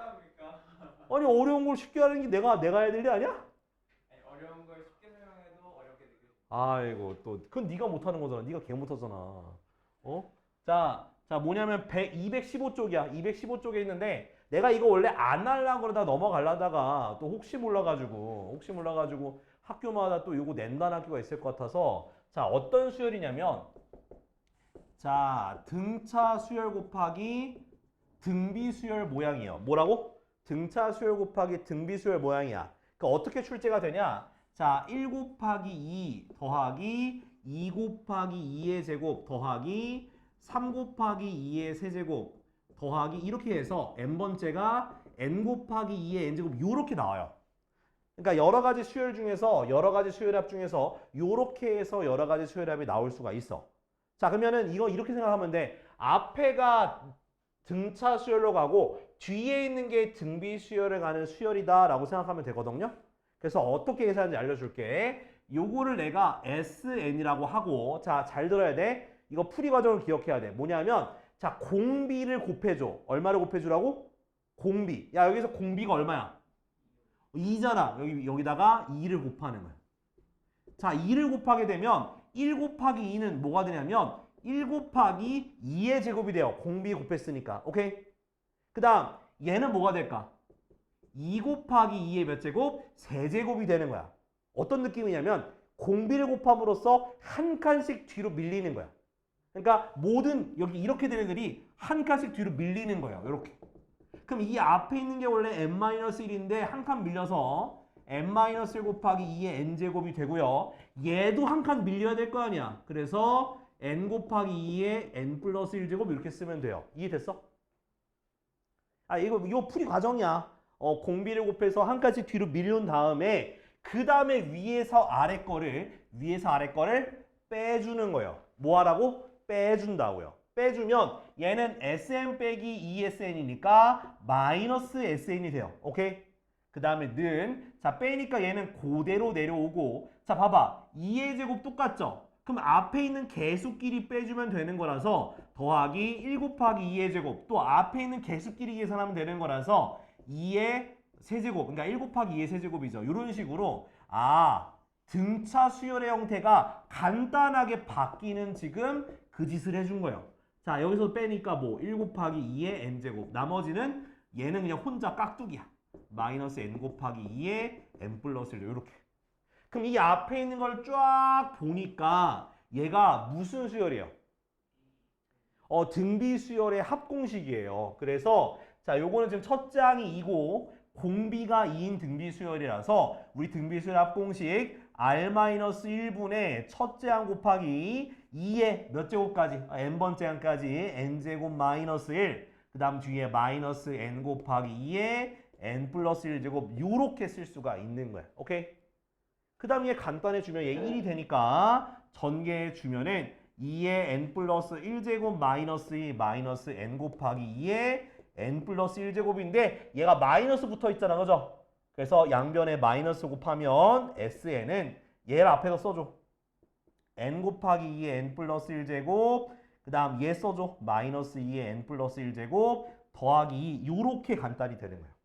합니까? 아니 어려운 걸 쉽게 하는 게 내가 해야 될 일 아니야? 아니, 어려운 걸 쉽게 설명해도 어렵게 느껴집니다. 아이고 또 그건 네가 못하는 거잖아. 네가 개 못하잖아. 어? 자 뭐냐면 215쪽이야. 215쪽에 있는데 내가 이거 원래 안 하려고 그러다 넘어가려다가 또 혹시 몰라가지고 학교마다 또 요거 낸다는 학교가 있을 것 같아서 자 어떤 수열이냐면 자 등차 수열 곱하기 등비 수열 모양이에요. 뭐라고? 등차 수열 곱하기 등비 수열 모양이야. 그러니까 어떻게 출제가 되냐? 자, 1 곱하기 2 더하기 2 곱하기 2의 제곱 더하기 3 곱하기 2의 세제곱 더하기 이렇게 해서 n번째가 n 곱하기 2의 n제곱 요렇게 나와요. 그러니까 여러 가지 수열합 중에서 요렇게 해서 여러 가지 수열합이 나올 수가 있어. 자, 그러면은 이거 이렇게 생각하면 돼. 앞에가 등차 수열로 가고 뒤에 있는 게 등비 수열에 가는 수열이다라고 생각하면 되거든요. 그래서 어떻게 계산하는지 알려줄게. 요거를 내가 SN이라고 하고 자, 잘 들어야 돼. 이거 풀이 과정을 기억해야 돼. 뭐냐면 자, 공비를 곱해줘. 얼마를 곱해주라고? 공비. 야, 여기서 공비가 얼마야? 2잖아. 여기다가 2를 곱하는 거야. 자, 2를 곱하게 되면 1 곱하기 2는 뭐가 되냐면 1 곱하기 2의 제곱이 돼요. 공비 곱했으니까. 오케이? 그 다음 얘는 뭐가 될까? 2 곱하기 2의 몇 제곱? 세제곱이 되는 거야. 어떤 느낌이냐면 공비를 곱함으로써 한 칸씩 뒤로 밀리는 거야. 그러니까 모든 여기 이렇게 된 애들이 한 칸씩 뒤로 밀리는 거예요. 이렇게. 그럼 이 앞에 있는 게 원래 n-1인데 한 칸 밀려서 n-1 곱하기 2의 n제곱이 되고요. 얘도 한 칸 밀려야 될 거 아니야. 그래서 n 곱하기 2의 n 플러스 1제곱 이렇게 쓰면 돼요. 이해됐어? 아, 이거 풀이 과정이야. 공비를 곱해서 한 칸씩 뒤로 밀린 다음에 그 다음에 위에서 아래 거를 빼주는 거예요. 뭐 하라고? 빼준다고요. 빼주면 얘는 SN 빼기 2SN이니까 마이너스 SN이 돼요. 오케이? 그 다음에 자, 빼니까 얘는 그대로 내려오고 자, 봐봐. 2의 제곱 똑같죠? 그럼 앞에 있는 개수끼리 빼주면 되는 거라서 더하기 1 곱하기 2의 제곱 또 앞에 있는 개수끼리 계산하면 되는 거라서 2의 세제곱 그러니까 1 곱하기 2의 세제곱이죠. 이런 식으로 등차 수열의 형태가 간단하게 바뀌는 지금 그 짓을 해준 거예요. 자, 여기서 빼니까 뭐 1 곱하기 2의 n제곱 나머지는 얘는 그냥 혼자 깍두기야. 마이너스 n 곱하기 2의 n 플러스 1 이렇게. 그럼 이 앞에 있는 걸 쫙 보니까 얘가 무슨 수열이에요? 등비 수열의 합공식이에요. 그래서 자, 요거는 지금 첫 장이 2고 공비가 2인 등비 수열이라서 우리 등비 수열 합공식 r-1분의 첫째 항 곱하기 2의 몇 제곱까지? n번째 항까지 n제곱 마이너스 1. 그 다음 뒤에 마이너스 n 곱하기 2의 n 플러스 1제곱 요렇게 쓸 수가 있는 거야. 오케이? 그 다음 얘 간단해주면 얘 1이 되니까 전개해주면은 2의 n 플러스 1제곱 마이너스 2 마이너스 n 곱하기 2의 n 플러스 1제곱인데 얘가 마이너스 붙어 있잖아. 그죠? 그래서 양변에 마이너스 곱하면 SN은 얘를 앞에서 써줘. n 곱하기 2의 n 플러스 1제곱 그 다음 얘 써줘. 마이너스 2의 n 플러스 1제곱 더하기 2 요렇게 간단히 되는 거예요.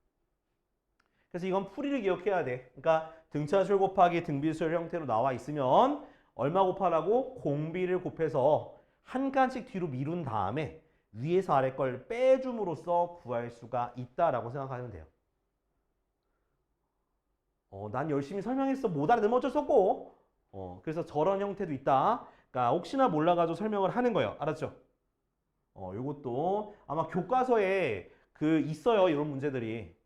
그래서 이건 풀이를 기억해야 돼. 그러니까 등차수열 곱하기 등비수열 형태로 나와 있으면 얼마 곱하라고? 공비를 곱해서 한 칸씩 뒤로 미룬 다음에 위에서 아래 걸 빼줌으로써 구할 수가 있다라고 생각하면 돼요. 난 열심히 설명했어. 못 알아들으면 어쩔 수 없고. 그래서 저런 형태도 있다. 그러니까 혹시나 몰라가지고 설명을 하는 거예요. 알았죠? 요것도 아마 교과서에 있어요. 이런 문제들이.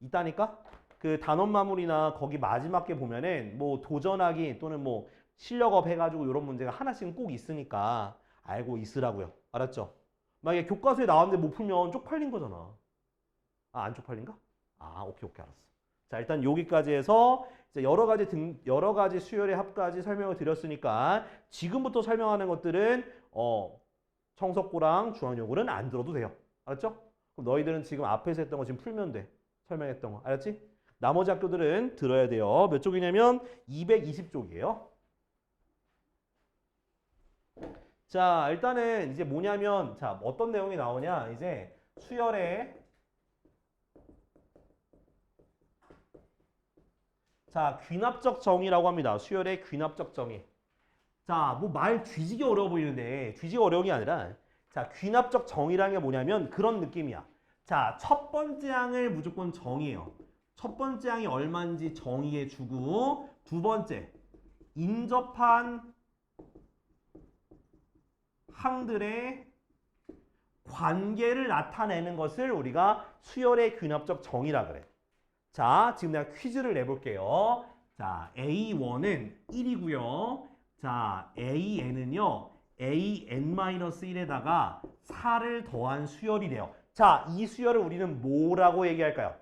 있다니까? 그 단원 마무리나 거기 마지막 게 보면은 뭐 도전하기 또는 뭐 실력업 해가지고 이런 문제가 하나씩은 꼭 있으니까 알고 있으라고요. 알았죠? 만약에 교과서에 나왔는데 못 풀면 쪽팔린 거잖아. 안 쪽팔린가? 오케이, 알았어. 자, 일단 여기까지 해서 이제 여러 가지 수열의 합까지 설명을 드렸으니까 지금부터 설명하는 것들은 청석고랑 중앙여고는 안 들어도 돼요. 알았죠? 그럼 너희들은 지금 앞에서 했던 거 지금 풀면 돼. 설명했던 거. 알았지? 나머지 학교들은 들어야 돼요. 몇 쪽이냐면 220쪽이에요. 자, 일단은 이제 뭐냐면 자, 어떤 내용이 나오냐? 이제 수열의 자, 귀납적 정의라고 합니다. 수열의 귀납적 정의. 자, 뭐 말 뒤지게 어려워 보이는데 뒤지게 어려운 게 아니라 자, 귀납적 정의라는 게 뭐냐면 그런 느낌이야. 자, 첫 번째 항을 무조건 정의해요. 첫 번째 항이 얼마인지 정의해 주고 두 번째 인접한 항들의 관계를 나타내는 것을 우리가 수열의 귀납적 정의라 그래. 자, 지금 내가 퀴즈를 내볼게요. 자, A1은 1이고요. 자, AN은요. AN-1에다가 4를 더한 수열이래요. 자, 이 수열을 우리는 뭐라고 얘기할까요?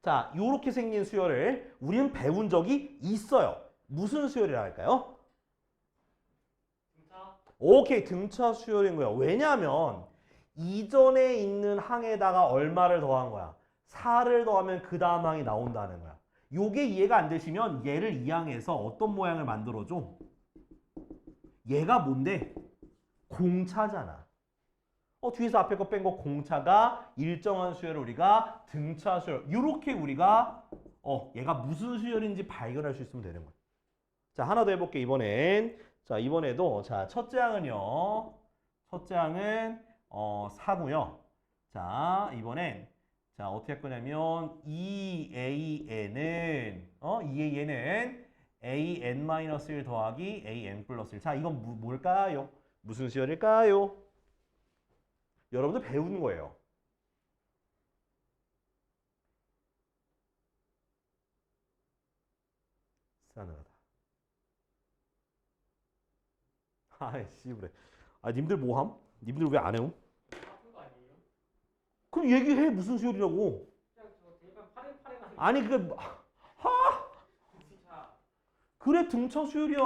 자, 요렇게 생긴 수열을 우리는 배운 적이 있어요. 무슨 수열이라 할까요? 등차. 오케이, 등차 수열인 거야. 왜냐하면 이전에 있는 항에다가 얼마를 더한 거야? 4를 더하면 그 다음 항이 나온다는 거야. 요게 이해가 안 되시면 얘를 이항해서 어떤 모양을 만들어줘? 얘가 뭔데? 공차잖아. 뒤에서 앞에 거 뺀 거 공차가 일정한 수열을 우리가 등차 수열. 요렇게 우리가 얘가 무슨 수열인지 발견할 수 있으면 되는 거야. 자, 하나 더 해볼게 이번엔. 자, 이번에도 자, 첫째 항은요. 첫째 항은 4고요. 자, 이번엔 자, 어떻게 할 거냐면 EAN은 AN-1 더하기 AN 플러스 1. 자, 이건 뭘까요? 무슨 수열일까요? 여러분들 배우는 거예요. 싸늘하다. 아이씨, 그래. 아, 님들 뭐함? 님들 왜 안 해옴? 아픈 거 아니에요? 그럼 얘기해. 무슨 수열이라고. 그냥 저 대입한 8에 가는 아니, 등차. 그래, 등차 수열이야.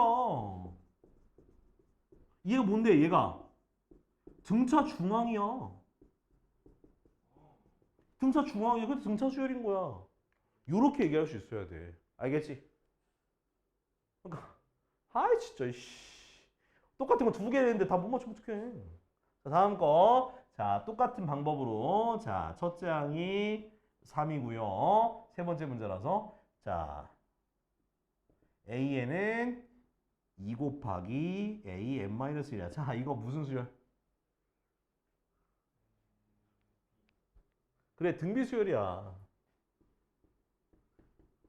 얘가 뭔데, 얘가? 등차 중앙이야. 등차 중앙이야. 그래서 등차 수열인 거야. 요렇게 얘기할 수 있어야 돼. 알겠지? 그러니까, 아이, 진짜, 씨. 똑같은 거 두 개 했는데 다 못 맞추면 어떡해. 자, 다음 거. 자, 똑같은 방법으로. 자, 첫째 항이 3이고요. 세 번째 문제라서. 자, AN은 2 곱하기 AN-1이야. 자, 이거 무슨 수열? 그래, 등비수열이야.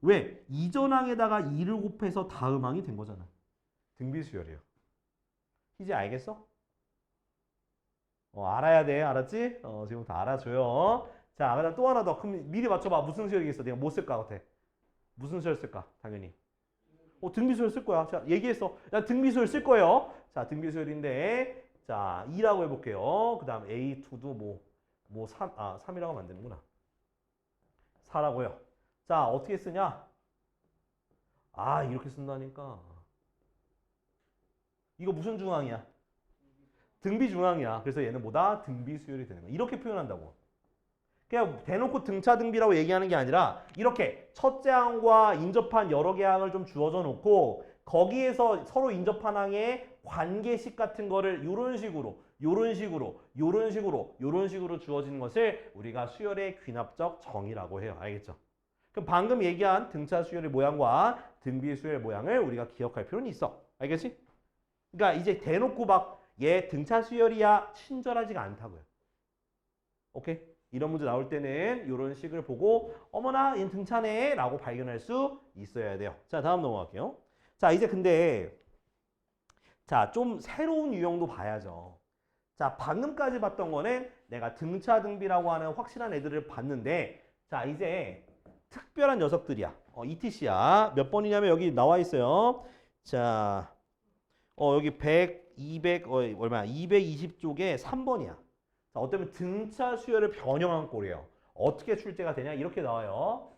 왜? 이전 항에다가 2를 곱해서 다음 항이 된 거잖아. 등비수열이에요. 이제 알겠어? 알아야 돼. 알았지? 지금부터 알아줘요. 자, 그다음 또 하나 더. 그럼 미리 맞춰봐. 무슨 수열이겠어? 내가 뭐 쓸 것 같아? 무슨 수열 쓸까? 당연히. 등비수열 쓸 거야. 자, 얘기했어. 야, 등비수열 쓸 거예요. 자, 등비수열인데, 자, 2라고 해볼게요. 그 다음 A2도 3이라고 하면 안 되는구나. 4라고요. 자, 어떻게 쓰냐? 아, 이렇게 쓴다니까. 이거 무슨 중앙이야? 등비 중앙이야. 그래서 얘는 뭐다? 등비 수열이 되는 거야. 이렇게 표현한다고. 그냥 대놓고 등차 등비라고 얘기하는 게 아니라 이렇게 첫째 항과 인접한 여러 개 항을 좀 주어져 놓고 거기에서 서로 인접한 항의 관계식 같은 거를 이런 식으로 주어지는 것을 우리가 수열의 귀납적 정의라고 해요. 알겠죠? 그럼 방금 얘기한 등차 수열의 모양과 등비 수열의 모양을 우리가 기억할 필요는 있어. 알겠지? 그러니까 이제 대놓고 막 얘 등차 수열이야 친절하지가 않다고요. 오케이? 이런 문제 나올 때는 이런 식을 보고 어머나 얘는 등차네 라고 발견할 수 있어야 돼요. 자, 다음 넘어갈게요. 자, 이제 근데 자, 좀 새로운 유형도 봐야죠. 자, 방금까지 봤던 거는 내가 등차 등비라고 하는 확실한 애들을 봤는데 자, 이제 특별한 녀석들이야. ETC야. 몇 번이냐면 여기 나와 있어요. 자, 여기 100, 200, 얼마야? 220쪽에 3번이야. 자, 어쩌면 등차 수열을 변형한 꼴이에요. 어떻게 출제가 되냐? 이렇게 나와요.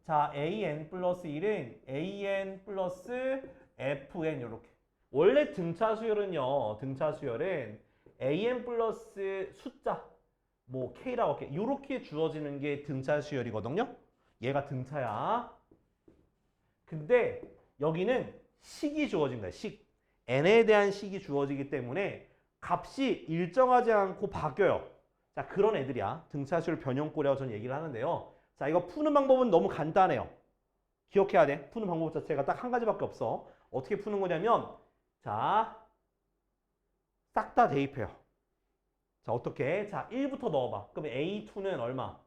자, AN 플러스 1은 AN 플러스 FN 이렇게. 원래 등차 수열은요. 등차 수열은 AN 플러스 숫자 뭐 K라고 할게. 이렇게 주어지는 게 등차 수열이거든요. 얘가 등차야. 근데 여기는 식이 주어진 거야. 식. n에 대한 식이 주어지기 때문에 값이 일정하지 않고 바뀌어요. 자, 그런 애들이야. 등차수열 변형꼴이라고 저는 얘기를 하는데요. 자, 이거 푸는 방법은 너무 간단해요. 기억해야 돼. 푸는 방법 자체가 딱 한 가지밖에 없어. 어떻게 푸는 거냐면 자, 싹 다 대입해요. 자, 어떻게? 자, 1부터 넣어봐. 그럼 A2는 얼마?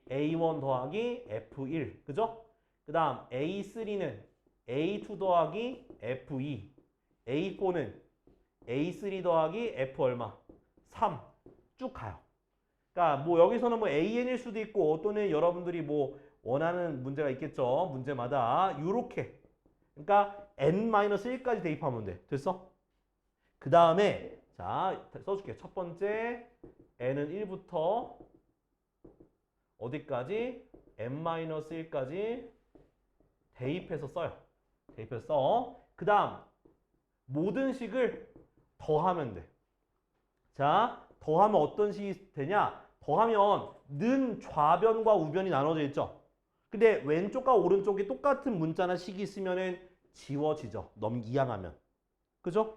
A1 더하기 F1. 그죠? 그 다음 A3는 A2 더하기 F2. A4는 A3 더하기 F 얼마? 3. 쭉 가요. 그러니까 뭐 여기서는 뭐 AN일 수도 있고 또는 여러분들이 뭐 원하는 문제가 있겠죠. 문제마다 요렇게. 그러니까 N-1까지 대입하면 돼. 됐어? 그 다음에 자, 써줄게. 첫 번째 N은 1부터 어디까지? N-1까지 대입해서 써요. 대입해서 써. 그 다음 모든 식을 더하면 돼. 자, 더하면 어떤 식이 되냐? 더하면 는 좌변과 우변이 나눠져 있죠. 근데 왼쪽과 오른쪽이 똑같은 문자나 식이 있으면은 지워지죠. 이항하면. 그죠?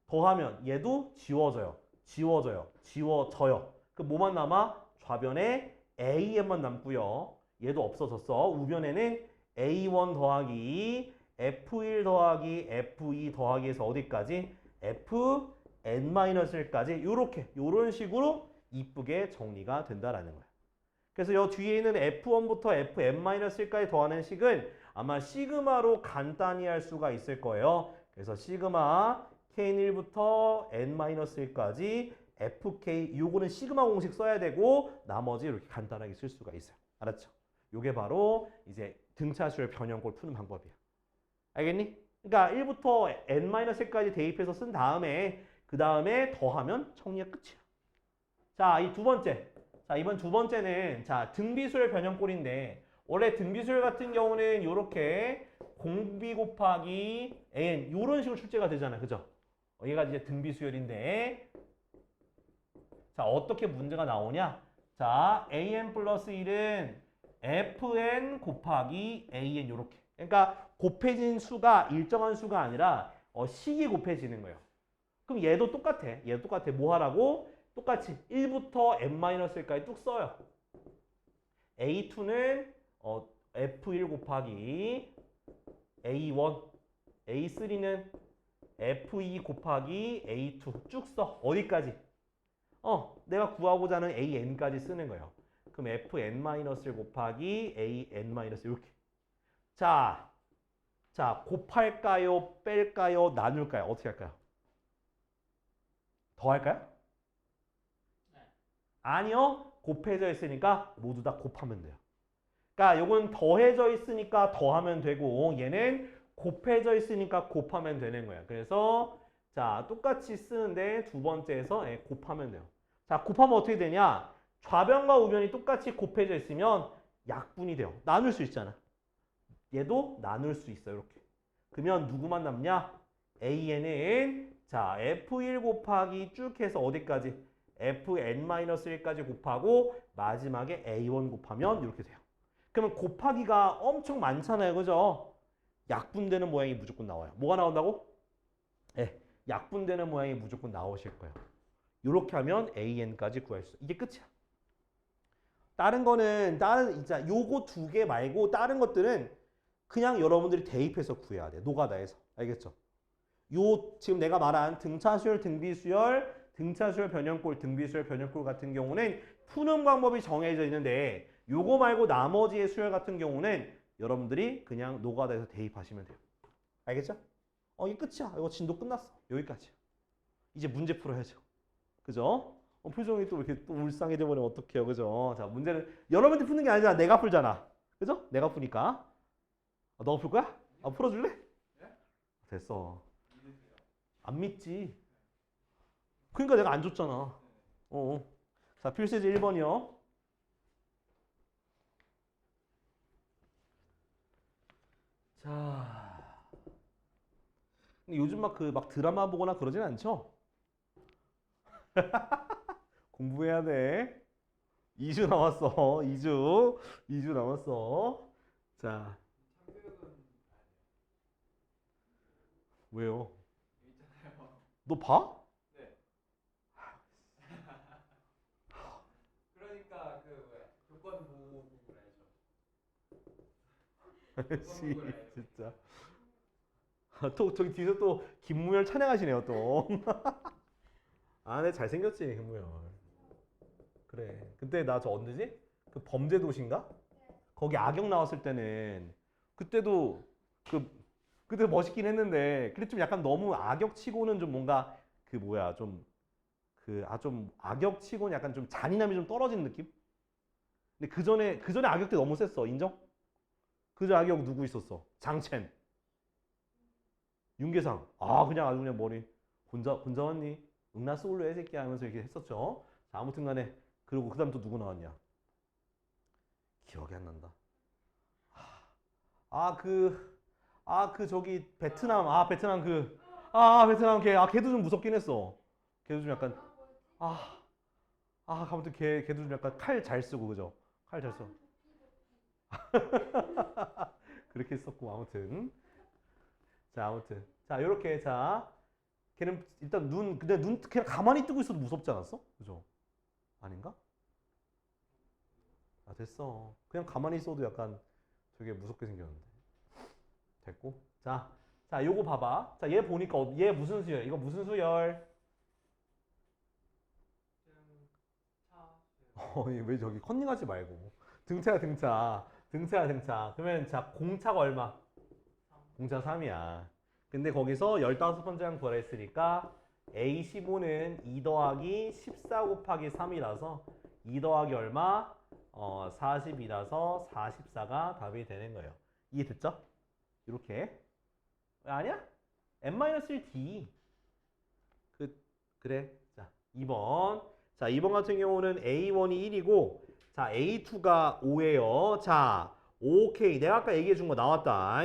더하면 얘도 지워져요. 지워져요. 지워져요. 그 뭐만 남아? 좌변에 AN만 남고요. 얘도 없어졌어. 우변에는 A1 더하기 F1 더하기 F2 더하기에서 어디까지? Fn-1까지 요런 식으로 이쁘게 정리가 된다라는 거야. 그래서 이 뒤에 있는 F1부터 Fn-1까지 더하는 식은 아마 시그마로 간단히 할 수가 있을 거예요. 그래서 시그마 K는 1부터 N-1까지 FK 요거는 시그마 공식 써야 되고 나머지 이렇게 간단하게 쓸 수가 있어요. 알았죠? 요게 바로 이제 등차수열 변형꼴 푸는 방법이야. 알겠니? 그러니까 1부터 N-1까지 대입해서 쓴 다음에 그 다음에 더하면 정리가 끝이야. 자, 이 두 번째. 자, 이번 두 번째는 자, 등비수열 변형꼴인데 원래 등비수열 같은 경우는 이렇게 공비 곱하기 n 이런 식으로 출제가 되잖아. 그죠? 얘가 이제 등비수열인데 자, 어떻게 문제가 나오냐? 자, an 플러스 1은 fn 곱하기 an 이렇게. 그러니까 곱해진 수가 일정한 수가 아니라 식이 곱해지는 거예요. 그럼 얘도 똑같아. 얘도 똑같아. 뭐 하라고? 똑같이 1부터 n-1까지 뚝 써요. A2는 F1 곱하기 A1, A3는 F2 곱하기 A2 쭉 써. 어디까지? 내가 구하고자 하는 AN까지 쓰는 거예요. 그럼 Fn-를 곱하기 AN- 이렇게. 자, 곱할까요? 뺄까요? 나눌까요? 어떻게 할까요? 더 할까요? 네. 아니요. 곱해져 있으니까 모두 다 곱하면 돼요. 그러니까 요건 더해져 있으니까 더하면 되고 얘는 곱해져 있으니까 곱하면 되는 거예요. 그래서 자, 똑같이 쓰는데 두 번째에서 곱하면 돼요. 자, 곱하면 어떻게 되냐? 좌변과 우변이 똑같이 곱해져 있으면 약분이 돼요. 나눌 수 있잖아. 얘도 나눌 수 있어요. 이렇게. 그러면 누구만 남냐? AN은 자, F1 곱하기 쭉 해서 어디까지? Fn-1까지 곱하고 마지막에 A1 곱하면 이렇게 돼요. 그러면 곱하기가 엄청 많잖아요. 그죠? 약분되는 모양이 무조건 나와요. 뭐가 나온다고? 약분되는 모양이 무조건 나오실 거예요. 이렇게 하면 AN까지 구할 수. 이게 끝이야. 다른 거는 진짜 요거 두 개 말고 다른 것들은 그냥 여러분들이 대입해서 구해야 돼. 노가다에서. 알겠죠? 요 지금 내가 말한 등차수열, 등비수열, 등차수열 변형꼴, 등비수열 변형꼴 같은 경우는 푸는 방법이 정해져 있는데 요거 말고 나머지의 수열 같은 경우는 여러분들이 그냥 노가다에서 대입하시면 돼요. 알겠죠? 이게 끝이야. 이거 진도 끝났어. 여기까지. 이제 문제 풀어야죠. 그죠? 표정이 또 이렇게 또 울상해져 버리면 어떡해요. 그죠? 자, 문제는 여러분들이 푸는 게 아니라 내가 풀잖아. 그죠? 내가 푸니까. 너가 풀 거야? 풀어줄래? 네? 됐어. 안 믿지. 그러니까 내가 안 줬잖아. 자, 필수제 1번이요. 자. 근데 요즘 막 드라마 보거나 그러진 않죠? 공부해야 돼. 2주 남았어. 2주 남았어. 자. 왜요? 너 봐? 네. 그러니까 그 뭐야 조건 부분 알죠? 씨, 진짜. 또 저기 뒤에서 또 김무열 찬양하시네요 또. 아, 내 잘생겼지 김무열. 그래. 그때 나 저 언제지? 그 범죄도시인가? 거기 악역 나왔을 때는 그때도 그때 멋있긴 했는데 근데 좀 약간 너무 악역치고는 좀 뭔가 그 뭐야 좀 좀 악역치고는 약간 좀 잔인함이 좀 떨어진 느낌? 근데 그 전에 악역 때 너무 셌어. 인정? 그전 악역 누구 있었어? 장첸, 윤계상. 아 그냥 아주 그냥 머리 혼자 왔니? 응나 쏠로 해 새끼야 하면서 이렇게 했었죠. 자, 아무튼간에 그리고 그다음 또 누구 나왔냐? 기억이 안 난다. 저기 베트남 베트남 걔도 좀 무섭긴 했어. 걔도 좀 약간 아 아무튼 걔도 좀 약간 칼 잘 쓰고 그죠? 칼 잘 써. 그렇게 했었고 아무튼 자 아무튼 자 요렇게 자 걔는 일단 근데 눈 그냥 가만히 뜨고 있어도 무섭지 않았어? 그죠? 아닌가? 아 됐어. 그냥 가만히 있어도 약간 되게 무섭게 생겼는데 됐고 자 요거 봐봐. 자 얘 보니까 얘 무슨 수열? 이거 무슨 수열? 왜 저기 컨닝하지 말고 등차야. 그러면 자 공차가 얼마? 공차 3이야. 근데 거기서 15번째 항 구하라 했으니까 A15는 2 더하기 14 곱하기 3이라서 2 더하기 얼마? 40이라서 44가 답이 되는 거예요. 이해됐죠? 이렇게. 아니야? n-1d. 그래. 자, 2번. 자, 2번 같은 경우는 A1이 1이고 자, A2가 5예요. 자, 오케이. 내가 아까 얘기해 준 거 나왔다.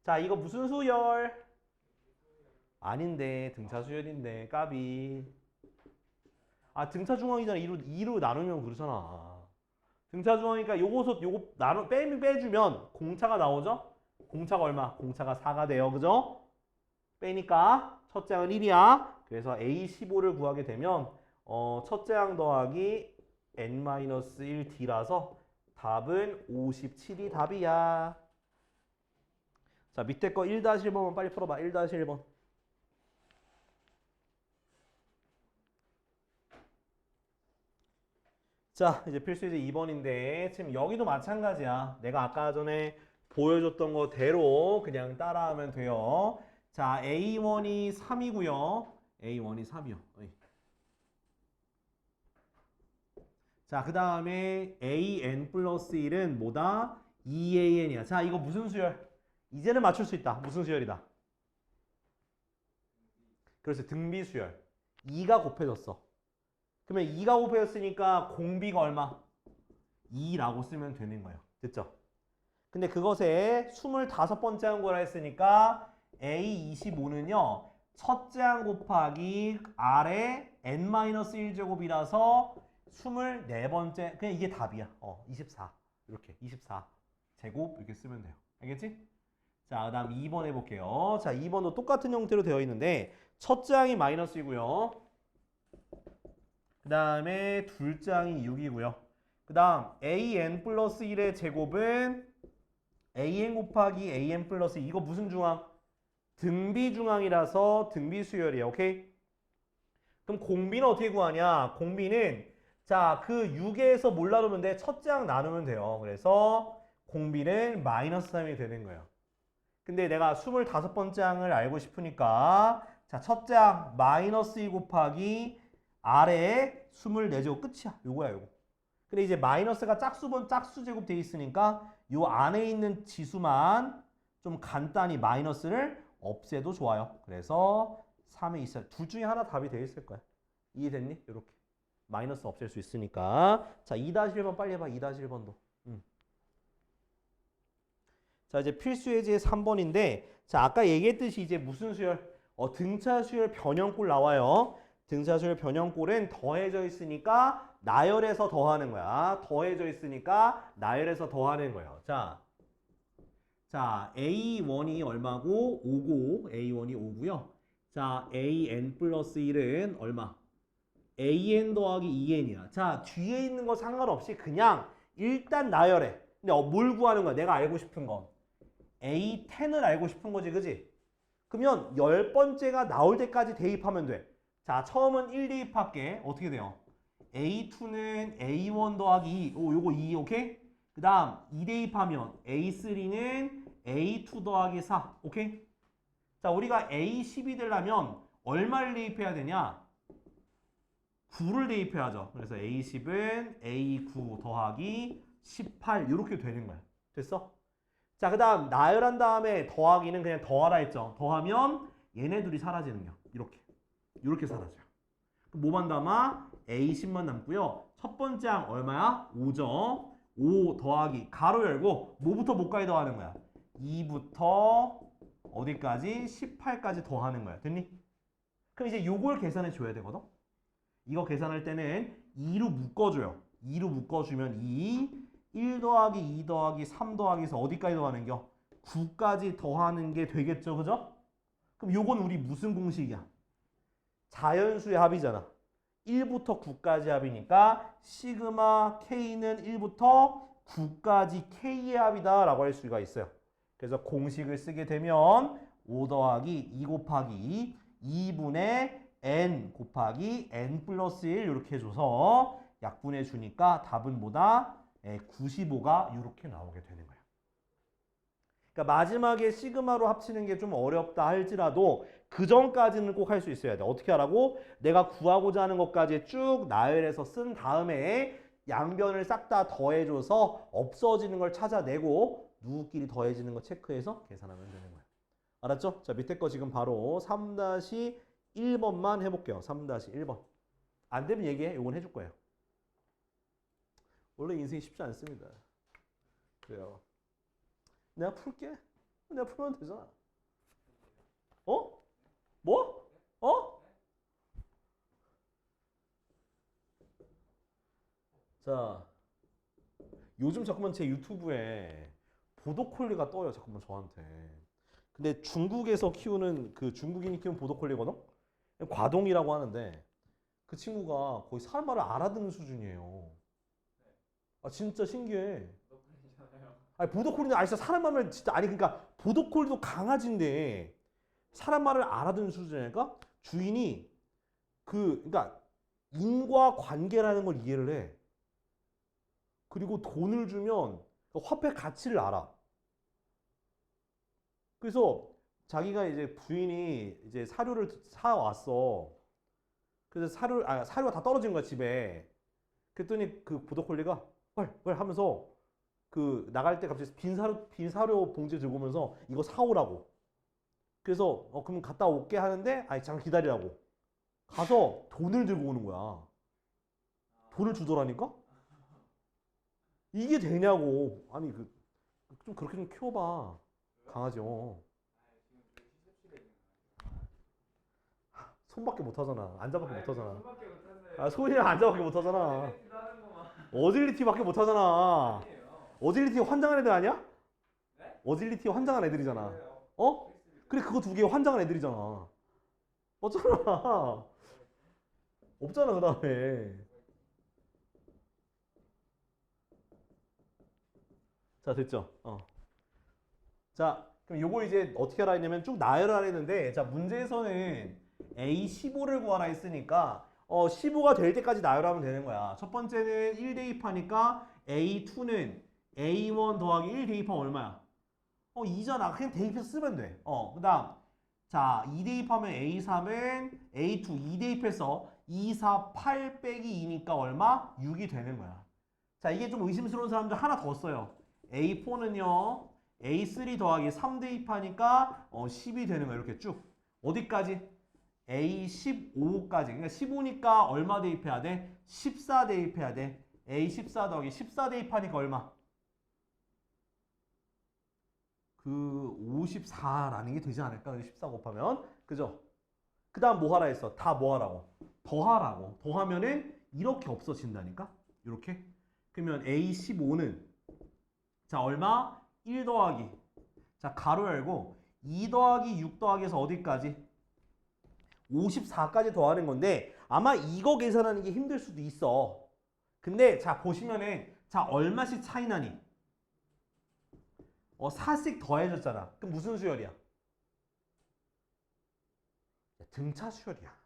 자, 이거 무슨 수열? 아닌데, 등차 수열인데, 까비. 아, 등차 중앙이잖아. 2로 나누면 그러잖아. 등차 중앙이니까 요거 빼주면 공차가 나오죠? 공차가 얼마? 공차가 4가 돼요. 그죠? 빼니까 첫째 항은 1이야. 그래서 A15를 구하게 되면 첫째 항 더하기 n-1d라서 답은 57이 답이야. 자, 밑에 거 1-1번만 빨리 풀어봐. 1-1번. 자, 이제 필수이제 2번인데 지금 여기도 마찬가지야. 내가 아까 전에 보여줬던 거대로 그냥 따라하면 돼요. 자, A1이 3이고요. A1이 3이요. 자, 그 다음에 AN 플러스 1은 뭐다? 2AN이야. 자, 이거 무슨 수열? 이제는 맞출 수 있다. 무슨 수열이다? 그래서 등비 수열. 2가 곱해졌어. 그러면 2가 곱해졌으니까 공비가 얼마? 2라고 쓰면 되는 거예요. 됐죠? 근데 그것에 25번째 한 거라 했으니까 A25는요. 첫째 항 곱하기 R의 n-1제곱이라서 24번째 그냥 이게 답이야. 24 이렇게 24 제곱 이렇게 쓰면 돼요. 알겠지? 자, 그 다음 2번 해볼게요. 자, 2번도 똑같은 형태로 되어 있는데 첫째 항이 마이너스이고요. 그 다음에 둘째 항이 6이고요. 그 다음 an 플러스 1의 제곱은 an 곱하기 an 플러스 2. 이거 무슨 중항? 등비 중항이라서 등비 수열이에요. 오케이? 그럼 공비는 어떻게 구하냐? 공비는 자, 그 6에서 뭘 나누면 돼? 첫째 항 나누면 돼요. 그래서 공비는 마이너스 3이 되는 거예요. 근데 내가 25번째 항을 알고 싶으니까 자, 첫째 항 마이너스 2 곱하기 R에 24제곱 끝이야. 요거야 요거. 근데 이제 마이너스가 짝수 제곱 돼 있으니까 요 안에 있는 지수만 좀 간단히 마이너스를 없애도 좋아요. 그래서 3에 있어요. 둘 중에 하나 답이 돼 있을 거야. 이해됐니? 요렇게. 마이너스 없앨 수 있으니까. 자, 2-1번 빨리 해봐. 2-1번도. 자, 이제 필수 예제 3번인데 자, 아까 얘기했듯이 이제 무슨 수열? 등차 수열 변형꼴 나와요. 등차 수열 변형꼴은 더해져 있으니까 나열해서 더하는 거야. 더해져 있으니까 나열해서 더하는 거예요. 자, A1이 얼마고? 5고 A1이 5고요. 자, AN 플러스 1은 얼마? AN 더하기 2N이야. 자, 뒤에 있는 거 상관없이 그냥 일단 나열해. 근데 뭘 구하는 거야? 내가 알고 싶은 건 A10을 알고 싶은 거지, 그지? 그러면 10번째가 나올 때까지 대입하면 돼. 자, 처음은 1 대입할게. 어떻게 돼요? A2는 A1 더하기 2. 오, 요거 2, 오케이? 그 다음 2 대입하면 A3는 A2 더하기 4. 오케이? 자, 우리가 A10이 되려면 얼마를 대입해야 되냐? 9를 대입해야죠. 그래서 A10은 A9 더하기 18 이렇게 되는 거야. 됐어? 자, 그 다음 나열한 다음에 더하기는 그냥 더하라 했죠. 더하면 얘네 둘이 사라지는 거야. 이렇게 사라져요. 그럼 뭐만 남아? A10만 남고요. 첫 번째 항 얼마야? 5죠. 5 더하기 가로 열고 뭐부터 뭐까지 더하는 거야? 2부터 어디까지? 18까지 더하는 거야. 됐니? 그럼 이제 요걸 계산해 줘야 되거든. 이거 계산할 때는 2로 묶어줘요. 2로 묶어주면 1 더하기 2 더하기 3 더하기에서 어디까지 더하는겨? 9까지 더하는 게 되겠죠. 그죠? 그럼 요건 우리 무슨 공식이야? 자연수의 합이잖아. 1부터 9까지 합이니까 시그마 K는 1부터 9까지 K의 합이다 라고 할 수가 있어요. 그래서 공식을 쓰게 되면 5 더하기 2 곱하기 2분의 n 곱하기 n 플러스 1 이렇게 해줘서 약분해 주니까 답은 뭐다? 95가 이렇게 나오게 되는 거예요. 그러니까 마지막에 시그마로 합치는 게 좀 어렵다 할지라도 그 전까지는 꼭 할 수 있어야 돼. 어떻게 하라고? 내가 구하고자 하는 것까지 쭉 나열해서 쓴 다음에 양변을 싹 다 더해줘서 없어지는 걸 찾아내고 누구끼리 더해지는 거 체크해서 계산하면 되는 거예요. 알았죠? 자, 밑에 거 지금 바로 3-1번만 해볼게요. 3-1번. 안 되면 얘기해. 이건 해줄 거예요. 원래 인생이 쉽지 않습니다. 그래요. 내가 풀게. 내가 풀면 되잖아. 어? 뭐? 어? 자, 요즘 자꾸만 제 유튜브에 보더콜리가 떠요. 자꾸만 저한테. 근데 중국에서 키우는 그 중국인이 키우는 보더콜리거든? 과동이라고 하는데 그 친구가 거의 사람 말을 알아듣는 수준이에요. 아, 진짜 신기해. 아니, 보더콜리는 진짜 사람 말을 진짜 아니 그러니까 보더콜리도 강아지인데 사람 말을 알아듣는 수준이니까 주인이 그러니까 인과 관계라는 걸 이해를 해. 그리고 돈을 주면 화폐 가치를 알아. 그래서 자기가 이제 부인이 이제 사료를 사 왔어. 그래서 사료가 다 떨어진 거야 집에. 그랬더니 그 보더콜리가 헐 하면서 그 나갈 때 갑자기 빈 사료 봉지 들고 오면서 이거 사오라고. 그래서 그럼 갔다 올게 하는데 아니 잠깐 기다리라고. 가서 돈을 들고 오는 거야. 돈을 주더라니까? 이게 되냐고. 아니 좀 그렇게 좀 키워봐. 강아지. 손밖에 못 하잖아. 앉아밖에 못 하잖아. 아, 손이랑 앉아밖에 못 하잖아. 어질리티밖에 못 하잖아. 어질리티 환장한 애들 아니야? 어질리티 환장한 애들이잖아. 어? 그래 그거 두 개 환장한 애들이잖아. 없잖아. 없잖아 그 다음에. 자 됐죠? 자 그럼 요거 이제 어떻게 하라 했냐면 쭉 나열하라 했는데 자 문제에서는 A15를 구하라 했으니까 15가 될 때까지 나열하면 되는 거야. 첫 번째는 1 대입하니까 A2는 A1 더하기 1 대입하면 얼마야? 2잖아. 그냥 대입해서 쓰면 돼. 그 다음 자 2 대입하면 A3은 A2 2 대입해서 2, 4, 8 빼기 2니까 얼마? 6이 되는 거야. 자 이게 좀 의심스러운 사람들 하나 더 써요. A4는요 A3 더하기 3 대입하니까 10이 되는 거야. 이렇게 쭉 어디까지? A15까지. 그러니까 15니까 얼마 대입해야 돼? 14 대입해야 돼. A14 더하기 14 대입하니까 얼마? 그 54라는 게 되지 않을까? 14 곱하면. 그죠? 그 다음 뭐 하라 했어? 다 뭐 하라고? 더하라고. 더하면은 이렇게 없어진다니까? 이렇게. 그러면 A15는 자 얼마? 1 더하기. 자 가로 열고 2 더하기 6 더하기에서 어디까지? 54까지 더하는 건데 아마 이거 계산하는 게 힘들 수도 있어. 근데 자 보시면은 자 얼마씩 차이 나니? 4씩 더해졌잖아. 그럼 무슨 수열이야? 등차 수열이야.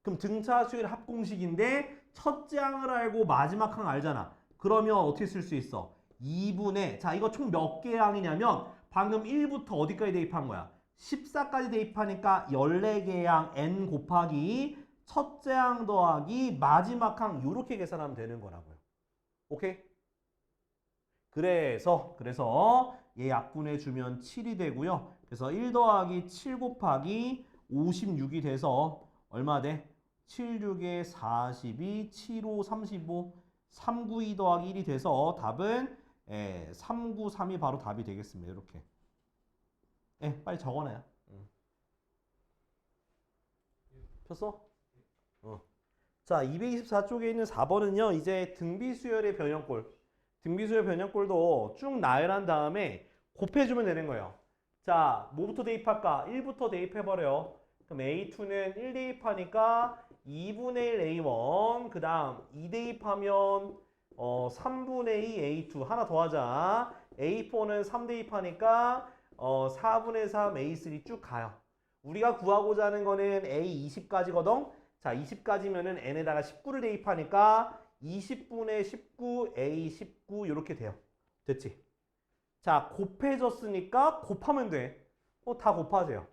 그럼 등차 수열 합공식인데 첫째 항을 알고 마지막 항 알잖아. 그러면 어떻게 쓸 수 있어? 2분의 자 이거 총 몇 개의 항이냐면 방금 1부터 어디까지 대입한 거야? 14까지 대입하니까 14개의 항 n 곱하기 첫째 항 더하기 마지막 항 요렇게 계산하면 되는 거라고요. 오케이? 그래서 얘 약분해 주면 7이 되고요. 그래서 1 더하기 7 곱하기 56이 돼서 얼마 돼? 7, 6에 42, 7, 5, 35, 3, 9, 2 더하기 1이 돼서 답은 3, 9, 3이 바로 답이 되겠습니다. 이렇게. 빨리 적어놔요. 폈어? 자, 224쪽에 있는 4번은요. 이제 등비수열의 변형꼴. 등비수열 변형꼴도 쭉 나열한 다음에 곱해주면 되는 거예요. 자, 뭐부터 대입할까? 1부터 대입해버려요. 그럼 A2는 1 대입하니까 2분의 1 A1 그 다음 2 대입하면 3분의 2 A2 하나 더 하자. A4는 3 대입하니까 4분의 3 A3 쭉 가요. 우리가 구하고자 하는 거는 A20까지거든. 자 20까지면은 N에다가 19를 대입하니까 20분의 19 A19 이렇게 돼요. 됐지? 자 곱해졌으니까 곱하면 돼. 다 곱하세요.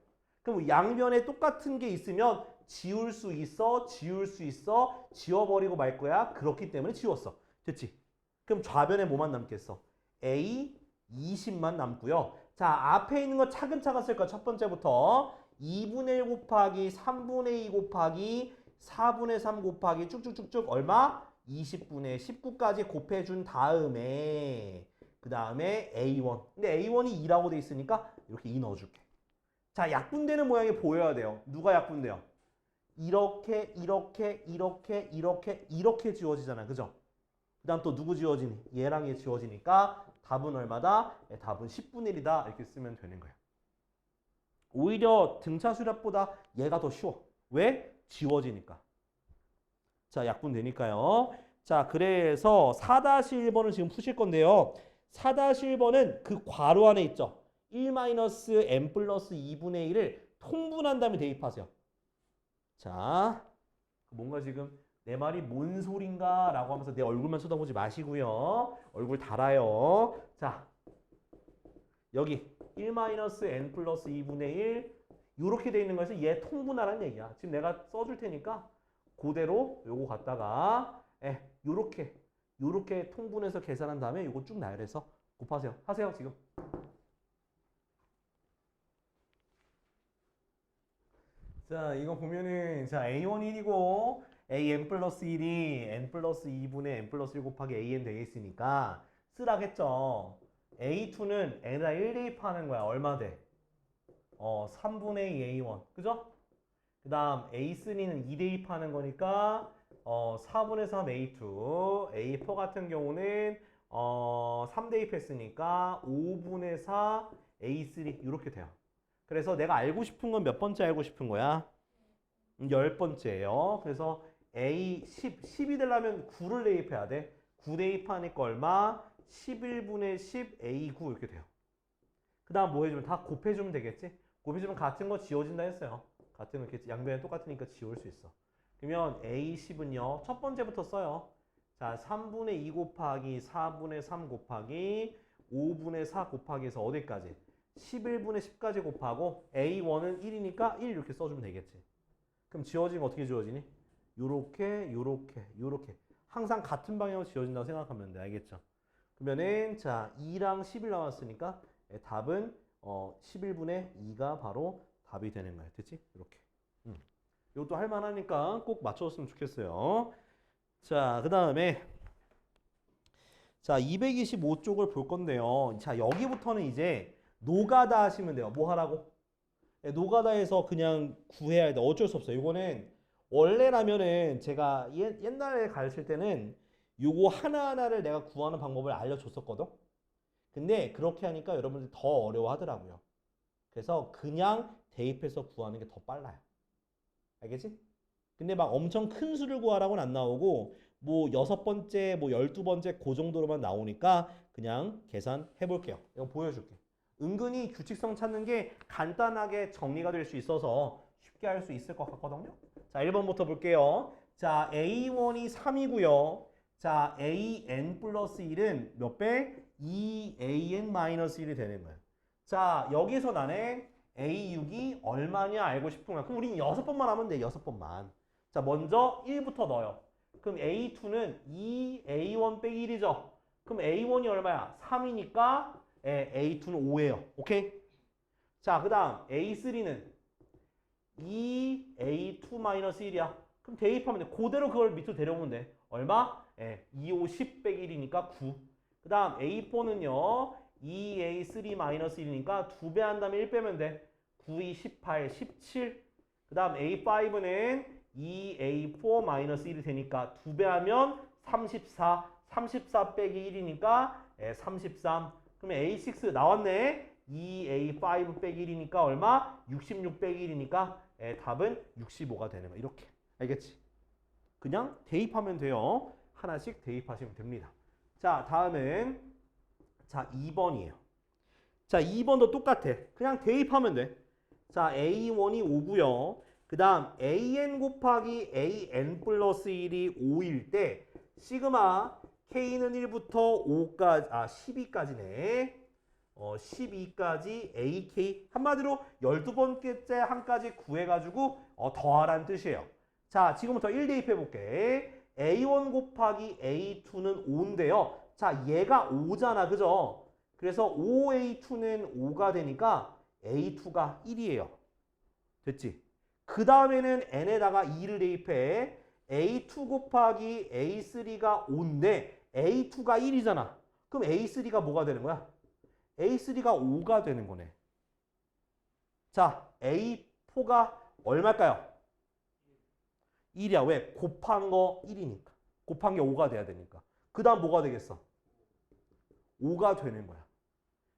그럼 양변에 똑같은 게 있으면 지울 수 있어, 지울 수 있어, 지워버리고 말 거야. 그렇기 때문에 지웠어. 됐지? 그럼 좌변에 뭐만 남겠어? A 20만 남고요. 자, 앞에 있는 거 차근차근 쓸 거야. 첫 번째부터 2분의 1 곱하기 3분의 2 곱하기 4분의 3 곱하기 쭉쭉쭉쭉 얼마? 20분의 19까지 곱해준 다음에 그 다음에 A1. 근데 A1이 2라고 돼 있으니까 이렇게 2 넣어줄게. 자, 약분되는 모양이 보여야 돼요. 누가 약분돼요? 이렇게, 이렇게, 이렇게, 이렇게, 이렇게 지워지잖아. 그죠? 그 다음 또 누구 지워지니? 얘랑 얘 지워지니까 답은 얼마다? 답은 10분의 1이다. 이렇게 쓰면 되는 거야. 오히려 등차 수렴보다 얘가 더 쉬워. 왜? 지워지니까. 자, 약분되니까요. 자, 그래서 4-1번을 지금 푸실 건데요. 4-1번은 그 괄호 안에 있죠. 1-n 플러스 2분의 1을 통분한 다음에 대입하세요. 자, 뭔가 지금 내 말이 뭔 소린가 라고 하면서 내 얼굴만 쳐다보지 마시고요. 얼굴 달아요. 자, 여기 1-n 플러스 2분의 1 이렇게 돼 있는 거에서 얘 통분하라는 얘기야. 지금 내가 써줄 테니까 그대로 요거 갖다가 요렇게 통분해서 계산한 다음에 요거 쭉 나열해서 곱하세요. 하세요 지금. 자, 이거 보면은 자 A1 1이고 AN 플러스 1이 N 플러스 2분의 N 플러스 1 곱하기 AN 되어 있으니까 쓰라겠죠. A2는 N에다 1 대입하는 거야. 얼마 돼? 3분의 2 A1. 그죠? 그 다음 A3는 2 대입하는 거니까 4분의 3 A2. A4 같은 경우는 3 대입했으니까 5분의 4 A3 이렇게 돼요. 그래서 내가 알고 싶은 건 몇 번째 알고 싶은 거야? 10번째예요. 그래서 A10, 10이 되려면 9를 대입해야 돼. 9 대입하니까 얼마? 11분의 10 A9 이렇게 돼요. 그 다음 뭐 해주면 다 곱해주면 되겠지? 곱해주면 같은 거 지워진다 했어요. 같은 거 이렇게 양변에 똑같으니까 지울 수 있어. 그러면 A10은요. 첫 번째부터 써요. 자, 3분의 2 곱하기 4분의 3 곱하기 5분의 4 곱하기 해서 어디까지? 11분의 10까지 곱하고 A1은 1이니까 1 이렇게 써주면 되겠지. 그럼 지워지면 어떻게 지워지니? 요렇게 요렇게 요렇게 항상 같은 방향으로 지워진다고 생각하면 돼. 알겠죠? 그러면은 자 2랑 11 나왔으니까 답은 11분의 2가 바로 답이 되는 거야. 됐지? 이렇게. 이것도 할만하니까 꼭 맞춰줬으면 좋겠어요. 자, 그 다음에 자 225쪽을 볼 건데요. 자 여기부터는 이제 노가다 하시면 돼요. 뭐 하라고? 노가다에서 그냥 구해야 돼. 어쩔 수 없어요. 이거는 원래라면은 제가 옛날에 가르칠 때는 요거 하나하나를 내가 구하는 방법을 알려줬었거든. 근데 그렇게 하니까 여러분들이 더 어려워하더라고요. 그래서 그냥 대입해서 구하는 게 더 빨라요. 알겠지? 근데 막 엄청 큰 수를 구하라고는 안 나오고 뭐 6번째, 뭐 12번째 그 정도로만 나오니까 그냥 계산해 볼게요. 이거 보여줄게. 은근히 규칙성 찾는 게 간단하게 정리가 될 수 있어서 쉽게 할 수 있을 것 같거든요. 자, 1번부터 볼게요. 자, A1이 3이고요. 자, AN 플러스 1은 몇 배? 2AN-1이 되는 거야. 자, 여기서 나는 A6이 얼마냐 알고 싶은 거야. 그럼 우린 6번만 하면 돼. 6번만. 자, 먼저 1부터 넣어요. 그럼 A2는 2A1 빼기 1이죠. 그럼 A1이 얼마야? 3이니까 A2는 5예요. 오케이? 자, 그 다음 A3는 2A2-1이야. 그럼 대입하면 돼. 그대로 그걸 밑으로 데려오면 돼. 얼마? 2, 5, 10 빼기 1이니까 9. 그 다음 A4는요. 2A3-1이니까 2배 한 다음에 1 빼면 돼. 9, 2, 18, 17. 그 다음 A5는 2A4-1이 되니까 2배 하면 34. 34 빼기 1이니까 33. 그러면 A6 나왔네. 2A5 빼기 1이니까 얼마? 66 빼기 1이니까 답은 65가 되는 거야. 이렇게. 알겠지? 그냥 대입하면 돼요. 하나씩 대입하시면 됩니다. 자, 다음은 자 2번이에요. 자, 2번도 똑같아. 그냥 대입하면 돼. 자, A1이 5고요. 그 다음 AN 곱하기 AN 플러스 1이 5일 때 시그마 K는 1부터 5까지 12까지네. 12까지 AK 한마디로 12번째 한까지 구해가지고 더하라는 뜻이에요. 자, 지금부터 1 대입해볼게. A1 곱하기 A2는 5인데요. 자, 얘가 5잖아. 그죠? 그래서 5A2는 5가 되니까 A2가 1이에요. 됐지? 그 다음에는 N에다가 2를 대입해. A2 곱하기 A3가 5인데 A2가 1이잖아. 그럼 A3가 뭐가 되는 거야? A3가 5가 되는 거네. 자, A4가 얼마일까요? 1이야. 왜? 곱한 거 1이니까. 곱한 게 5가 돼야 되니까. 그 다음 뭐가 되겠어? 5가 되는 거야.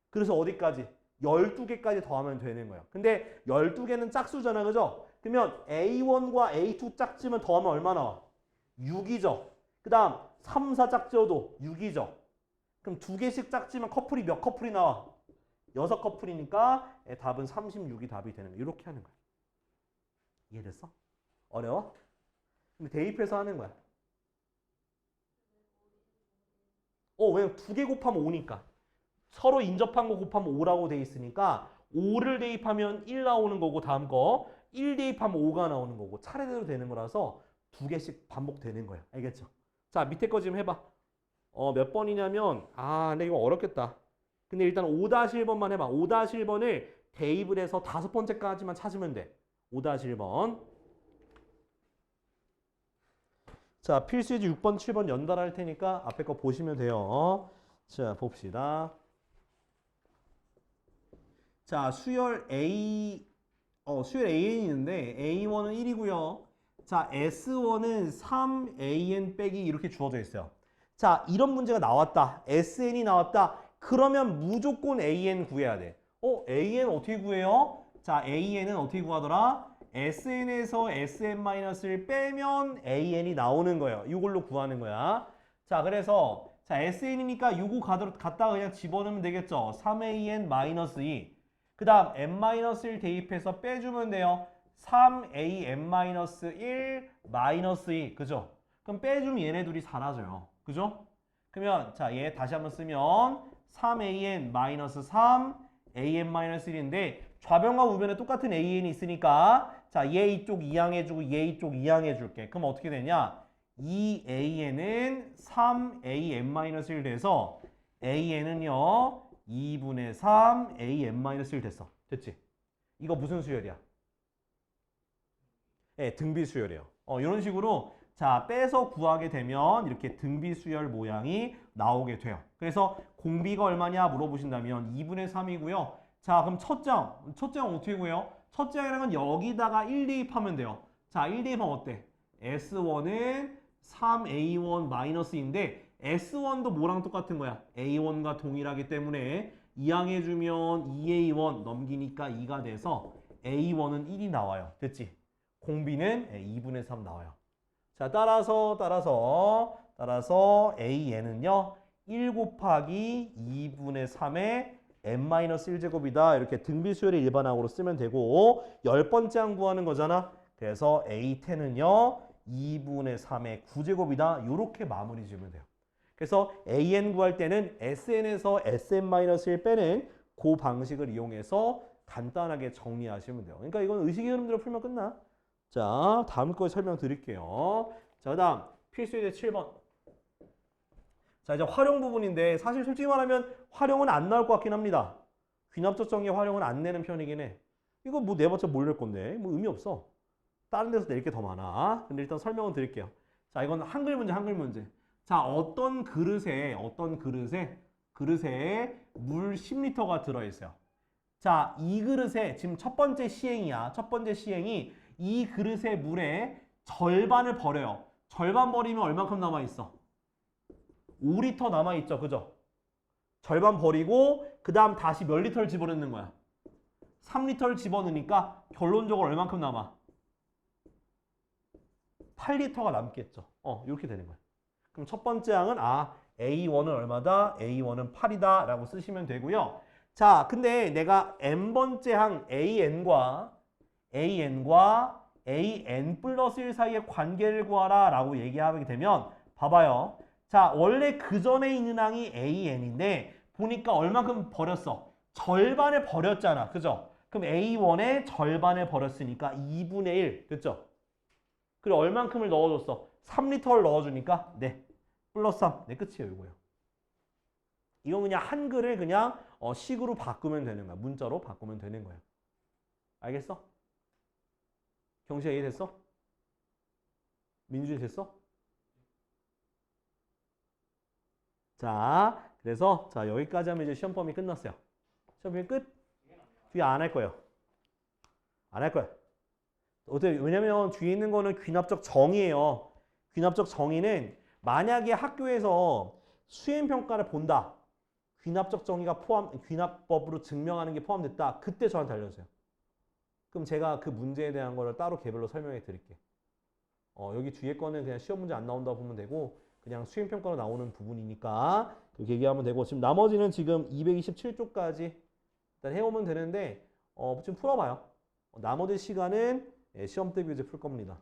그래서 어디까지? 12개까지 더하면 되는 거야. 근데 12개는 짝수잖아. 그죠? 그러면 A1과 A2 짝지면 더하면 얼마 나와? 6이죠. 그 다음 3, 4 짝지어도 6이죠. 그럼 2개씩 짝지면 커플이 몇 커플이 나와? 6커플이니까 답은 36이 답이 되는 거야. 이렇게 하는 거야. 이해됐어? 어려워? 근데 대입해서 하는 거야. 왜냐면 2개 곱하면 5니까. 서로 인접한 거 곱하면 5라고 돼 있으니까 5를 대입하면 1 나오는 거고 다음 거 1 대입하면 5가 나오는 거고 차례대로 되는 거라서 2개씩 반복되는 거야. 알겠죠? 자, 밑에 거 지금 해봐. 몇 번이냐면 근데 이거 어렵겠다. 근데 일단 5-1번만 해봐. 5-1번을 대입을 해서 5번째까지만 찾으면 돼. 5-1번. 자, 필수예제 6번, 7번 연달아 할 테니까 앞에 거 보시면 돼요. 자, 봅시다. 자, 수열 A, 수열 AN이 있는데 A1은 1이고요. 자, S1은 3AN 빼기 이렇게 주어져 있어요. 자, 이런 문제가 나왔다. SN이 나왔다. 그러면 무조건 AN 구해야 돼. AN 어떻게 구해요? 자, AN은 어떻게 구하더라? SN에서 SN-를 빼면 AN이 나오는 거예요. 이걸로 구하는 거야. 자, 그래서 자, SN이니까 요거 갖다가 그냥 집어넣으면 되겠죠. 3AN-2. 그 다음 n-1 대입해서 빼주면 돼요. 3AN-1 그죠? 그럼 빼주면 얘네 둘이 사라져요. 그죠? 그러면 자, 얘 다시 한번 쓰면 3AN-3 AN-1인데 좌변과 우변에 똑같은 AN이 있으니까 자, 얘 이쪽 이항해주고 얘 이쪽 이항해줄게. 그럼 어떻게 되냐? 2AN은 3AN-1 돼서 AN은요 2분의 3 AN-1 됐어. 됐지? 이거 무슨 수열이야? 등비 수열이에요. 이런 식으로 자, 빼서 구하게 되면 이렇게 등비 수열 모양이 나오게 돼요. 그래서 공비가 얼마냐 물어보신다면 2분의 3이고요. 자, 그럼 첫장 어떻게 구해요? 첫장이라는 건 여기다가 1 대입하면 돼요. 자, 1 대입하면 어때? S1은 3A1-인데 S1도 뭐랑 똑같은 거야? A1과 동일하기 때문에 이항해주면 2A1 넘기니까 2가 돼서 A1은 1이 나와요. 됐지? 공비는 2분의 3 나와요. 자, 따라서 AN은요 1 곱하기 2분의 3의 n-1제곱이다. 이렇게 등비수열의 일반항으로 쓰면 되고 10번째 항 구하는 거잖아. 그래서 a10은요. 2분의 3의 9제곱이다. 이렇게 마무리 지으면 돼요. 그래서 an 구할 때는 sn에서 sn-1 빼는 그 방식을 이용해서 간단하게 정리하시면 돼요. 그러니까 이건 의식의 흐름대로 풀면 끝나. 자, 다음 거에 설명드릴게요. 자, 그다음 필수예제 7번. 자, 이제 활용 부분인데 사실 솔직히 말하면 활용은 안 나올 것 같긴 합니다. 귀납적 정의 활용은 안 내는 편이긴 해. 이거 뭐 내봤자 뭘 낼 건데? 뭐 의미 없어. 다른 데서 낼 게 더 많아. 근데 일단 설명은 드릴게요. 자, 이건 한글 문제, 한글 문제. 자, 어떤 그릇에 물 10리터가 들어있어요. 자, 이 그릇에 지금 첫 번째 시행이야. 첫 번째 시행이 이 그릇의 물에 절반을 버려요. 절반 버리면 얼만큼 남아있어? 5리터 남아있죠. 그죠? 절반 버리고 그 다음 다시 몇 리터를 집어넣는 거야? 3리터를 집어넣으니까 결론적으로 얼만큼 남아? 8리터가 남겠죠. 이렇게 되는 거야. 그럼 첫 번째 항은 A1은 얼마다? A1은 8이다 라고 쓰시면 되고요. 자, 근데 내가 n번째 항 AN과 AN 플러스 1 사이의 관계를 구하라 라고 얘기하게 되면 봐봐요. 자, 원래 그 전에 있는 항이 AN인데 보니까 얼만큼 버렸어? 절반을 버렸잖아. 그죠? 그럼 A1의 절반을 버렸으니까 2분의 1. 됐죠? 그리고 얼만큼을 넣어줬어? 3리터를 넣어주니까 네. 플러스 3. 네, 끝이에요. 이거요. 이건 그냥 한글을 그냥 식으로 바꾸면 되는 거야. 문자로 바꾸면 되는 거야. 알겠어? 경시야 이해됐어? 민준이 됐어? 자, 그래서 자 여기까지 하면 이제 시험 범위 끝났어요. 시험 범위 끝? 뒤에 안 할 거예요. 안 할 거야. 어때? 왜냐면 뒤에 있는 거는 귀납적 정의예요. 귀납적 정의는 만약에 학교에서 수행평가를 본다. 귀납적 정의가 귀납법으로 증명하는 게 포함됐다. 그때 저한테 알려주세요. 그럼 제가 그 문제에 대한 거를 따로 개별로 설명해 드릴게. 여기 뒤에 거는 그냥 시험 문제 안 나온다고 보면 되고 그냥 수행평가로 나오는 부분이니까 그렇게 얘기하면 되고 지금 나머지는 지금 227쪽까지 일단 해오면 되는데 좀 풀어봐요. 나머지 시간은 시험 때 이제 풀 겁니다.